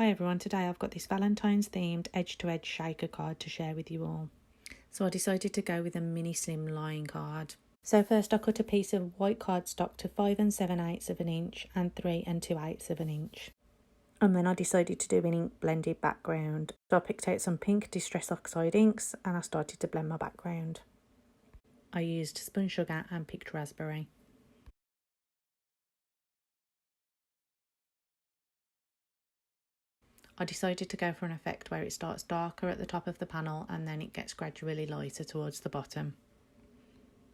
Hi everyone, today I've got this Valentine's themed edge-to-edge shaker card to share with you all. So I decided to go with a mini slim line card. So first I cut a piece of white cardstock to 5 7/8 of an inch and 3 2/8 of an inch. And then I decided to do an ink blended background. So I picked out some pink Distress Oxide inks and I started to blend my background. I used spun sugar and picked raspberry. I decided to go for an effect where it starts darker at the top of the panel and then it gets gradually lighter towards the bottom.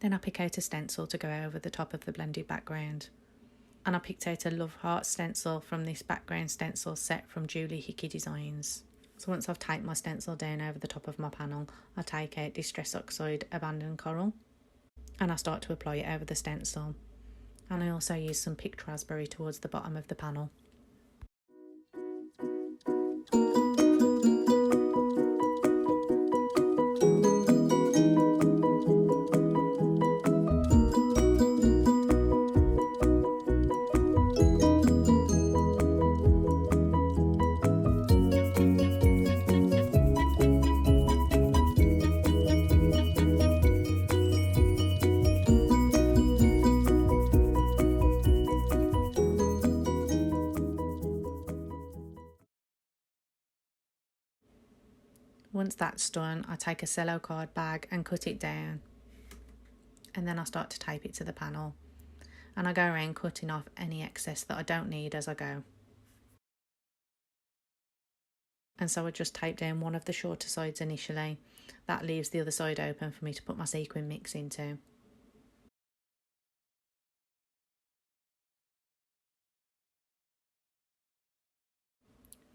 Then I pick out a stencil to go over the top of the blended background. And I picked out a Love Heart stencil from this background stencil set from Julie Hickey Designs. So once I've taped my stencil down over the top of my panel, I take out Distress Oxide Abandoned Coral and I start to apply it over the stencil. And I also use some picked raspberry towards the bottom of the panel. Once that's done, I take a cello card bag and cut it down. And then I start to tape it to the panel. And I go around cutting off any excess that I don't need as I go. And so I just tape down one of the shorter sides initially. That leaves the other side open for me to put my sequin mix into.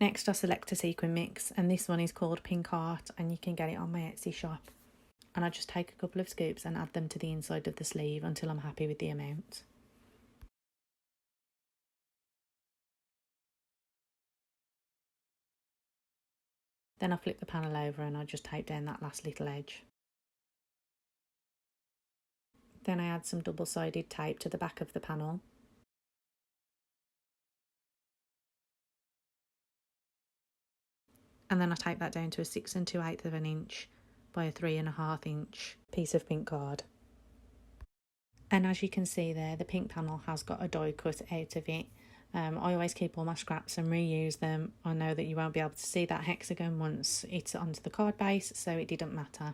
Next I select a sequin mix, and this one is called Pink Heart and you can get it on my Etsy shop. And I just take a couple of scoops and add them to the inside of the sleeve until I'm happy with the amount. Then I flip the panel over and I just tape down that last little edge. Then I add some double-sided tape to the back of the panel. And then I tape that down to a 6 2/8 of an inch by a 3 1/2 inch piece of pink card. And as you can see there, the pink panel has got a die cut out of it. I always keep all my scraps and reuse them. I know that you won't be able to see that hexagon once it's onto the card base, so it didn't matter.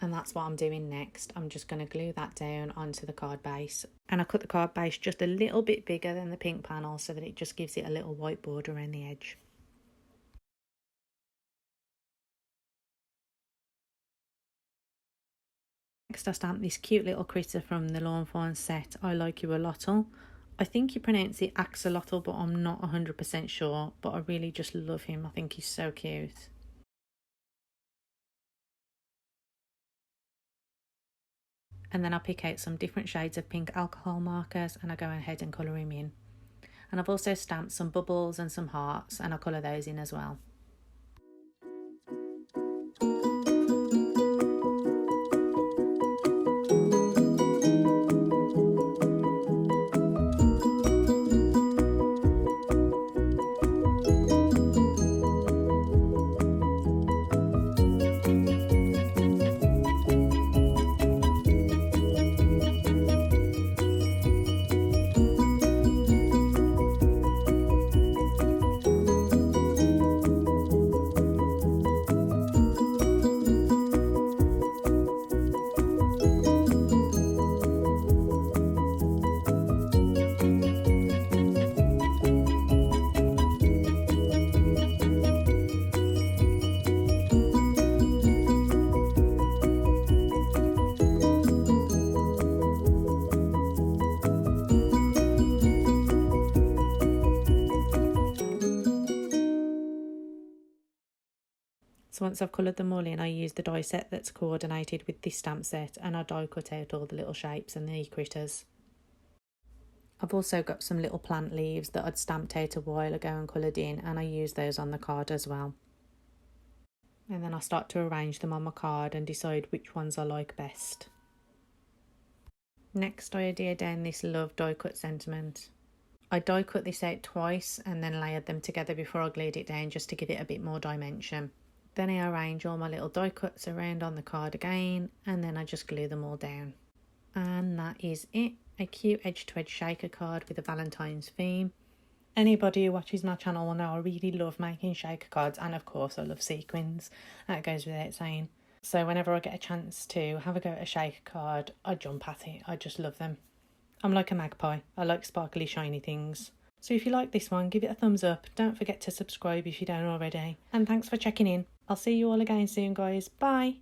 And that's what I'm doing next. I'm just going to glue that down onto the card base. And I cut the card base just a little bit bigger than the pink panel so that it just gives it a little white border around the edge. Next I stamp this cute little critter from the Fawn set, I Like You Alotl. I think you pronounce it Axolotl, but I'm not 100% sure, but I really just love him. I think he's so cute. And then I pick out some different shades of pink alcohol markers and I go ahead and colour him in. And I've also stamped some bubbles and some hearts and I colour those in as well. So once I've coloured them all in, I use the die set that's coordinated with this stamp set and I die cut out all the little shapes and the critters. I've also got some little plant leaves that I'd stamped out a while ago and coloured in, and I use those on the card as well. And then I start to arrange them on my card and decide which ones I like best. Next I adhere down this Love die cut sentiment. I die cut this out twice and then layered them together before I glued it down just to give it a bit more dimension. Then I arrange all my little die cuts around on the card again, and then I just glue them all down. And that is it, a cute edge-to-edge shaker card with a Valentine's theme. Anybody who watches my channel will know I really love making shaker cards, and of course I love sequins, that goes without saying. So whenever I get a chance to have a go at a shaker card, I jump at it. I just love them. I'm like a magpie. I like sparkly shiny things. So if you like this one, give it a thumbs up. Don't forget to subscribe if you don't already. And thanks for checking in. I'll see you all again soon, guys. Bye.